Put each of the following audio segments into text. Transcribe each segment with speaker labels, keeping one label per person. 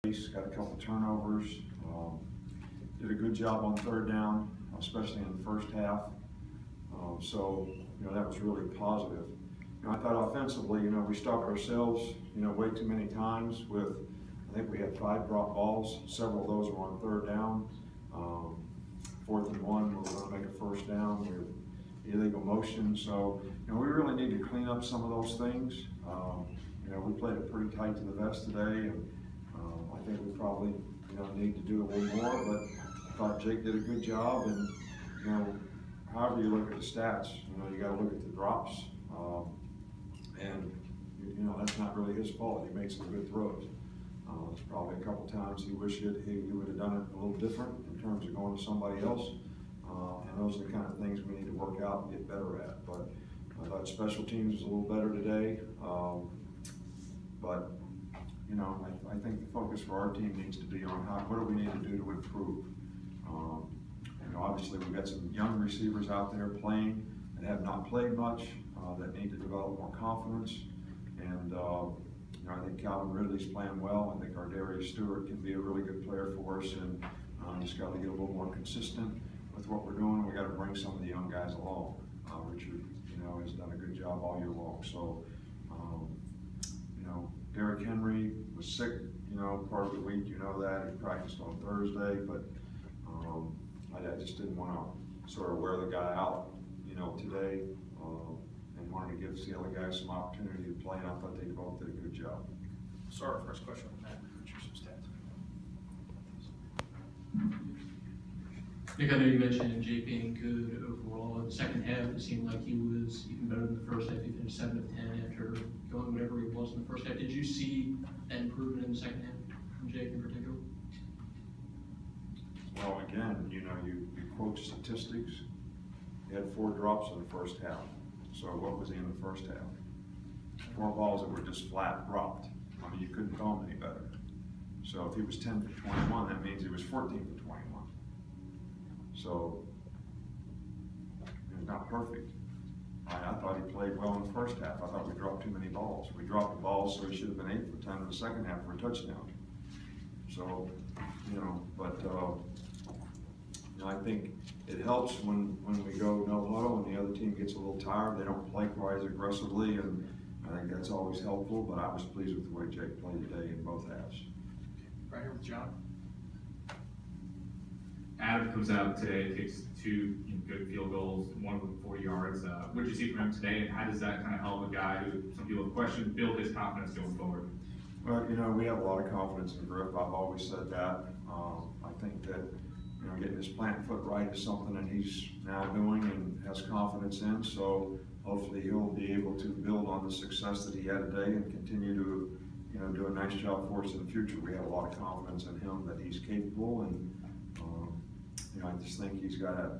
Speaker 1: got a couple turnovers, did a good job on third down, especially in the first half. So, that was really positive. I thought offensively, we stopped ourselves, way too many times with, I think we had 5 drop balls. Several of those were on third down. 4th and 1, we were going to make a first down. We were illegal motion. So, we really need to clean up some of those things. We played it pretty tight to the vest today, and I think we probably, need to do a little more, but I thought Jake did a good job. And, however you look at the stats, you got to look at the drops. And, that's not really his fault. He made some good throws. There's probably a couple times he wished he would have done it a little different in terms of going to somebody else. And those are the kind of things we need to work out and get better at. But I thought special teams was a little better today. But I think the focus for our team needs to be on what do we need to do to improve. Obviously we've got some young receivers out there playing that have not played much, that need to develop more confidence. And I think Calvin Ridley's playing well. I think our Darius Stewart can be a really good player for us, and just got to get a little more consistent with what we're doing. We got to bring some of the young guys along. Richard, has done a good job all year long. So, Derrick Henry was sick, part of the week. He practiced on Thursday, but I just didn't want to sort of wear the guy out, today, and wanted to give the other guys some opportunity to play, and I thought they both did a good job.
Speaker 2: Sorry, first question on that. Some stats.
Speaker 3: Nick, I know you mentioned Jake being good overall. In the second half, it seemed like he was even better than the first half. He finished 7 of 10 after going whatever he was in the first half. Did you see that improvement in the second half from Jake in particular?
Speaker 1: Well, again, you quote statistics. He had 4 drops in the first half. So what was he in the first half? 4 balls that were just flat dropped. I mean, you couldn't throw him any better. So if he was 10 for 21, that means he was 14 for 21. So it was not perfect. I thought he played well in the first half. I thought we dropped too many balls. We dropped the balls, so he should have been 8 for 10 in the second half for a touchdown. So, but I think it helps when we go no huddle and the other team gets a little tired. They don't play quite as aggressively, and I think that's always helpful. But I was pleased with the way Jake played today in both halves.
Speaker 2: Right here with John.
Speaker 4: Adam comes out today, takes 2 good field goals, one of them 40 yards. What did you see from him today, and how does that kind of help a guy who some people have questioned build his confidence going forward?
Speaker 1: Well, we have a lot of confidence in Griff. I've always said that. I think that getting his plant foot right is something that he's now doing and has confidence in. So hopefully he'll be able to build on the success that he had today and continue to do a nice job for us in the future. We have a lot of confidence in him that he's capable, and I just think he's got to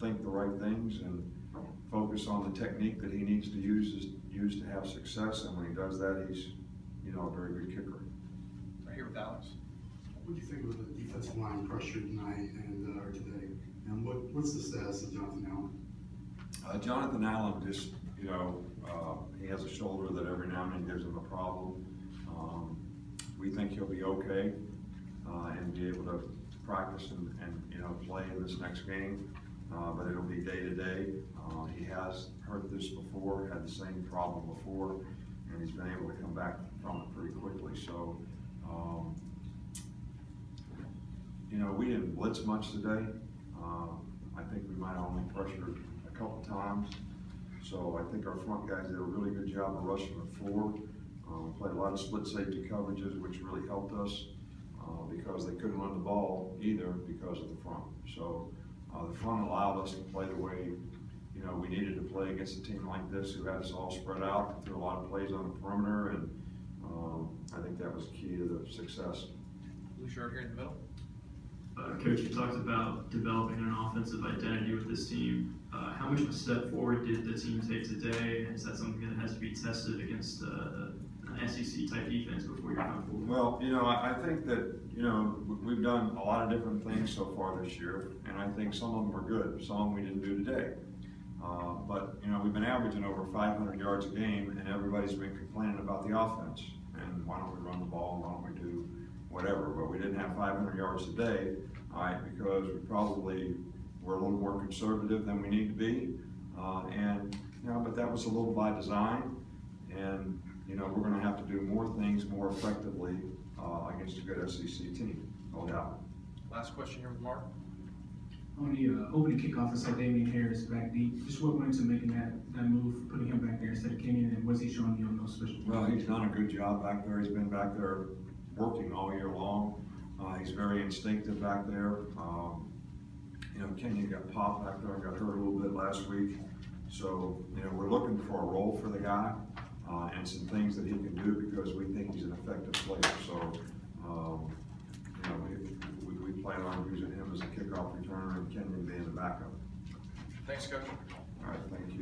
Speaker 1: think the right things and focus on the technique that he needs to use to have success. And when he does that, he's a very good kicker.
Speaker 2: Right here with Alex.
Speaker 5: What do you think of the defensive line pressure tonight and or today? And what's the status of Jonathan Allen?
Speaker 1: Jonathan Allen just, he has a shoulder that every now and then gives him a problem. We think he'll be okay and be able to practice and play in this next game, but it'll be day to day. He has hurt this before, had the same problem before, and he's been able to come back from it pretty quickly. So, we didn't blitz much today. I think we might have only pressured a couple times. So I think our front guys did a really good job of rushing the floor. Played a lot of split safety coverages, which really helped us because they couldn't run the ball either because of the front. So the front allowed us to play the way we needed to play against a team like this who had us all spread out, threw a lot of plays on the perimeter, and I think that was key to the success.
Speaker 2: Blue shirt here in the middle.
Speaker 6: Coach, you talked about developing an offensive identity with this team. How much of a step forward did the team take today? Is that something that has to be tested against an SEC type defense before you're comfortable?
Speaker 1: Well, I think that we've done a lot of different things so far this year, and I think some of them were good. Some of them we didn't do today. But we've been averaging over 500 yards a game, and everybody's been complaining about the offense. And why don't we run the ball? Why don't we whatever, but we didn't have 500 yards today, all right, because we probably were a little more conservative than we need to be. But that was a little by design, and, we're gonna have to do more things more effectively against a good SEC team, no doubt.
Speaker 2: Last question here with Mark.
Speaker 7: On the opening kickoff, I saw Damian Harris back deep. Just what went into making that move, putting him back there instead of Kenyon, and what's he showing you on those special teams?
Speaker 1: Well, he's done a good job back there. He's been back there working all year long. He's very instinctive back there. Kenyon got popped back there, got hurt a little bit last week. So, we're looking for a role for the guy and some things that he can do because we think he's an effective player. So, we plan on using him as a kickoff returner and Kenyon being the backup.
Speaker 2: Thanks, Coach.
Speaker 1: All right, thank you.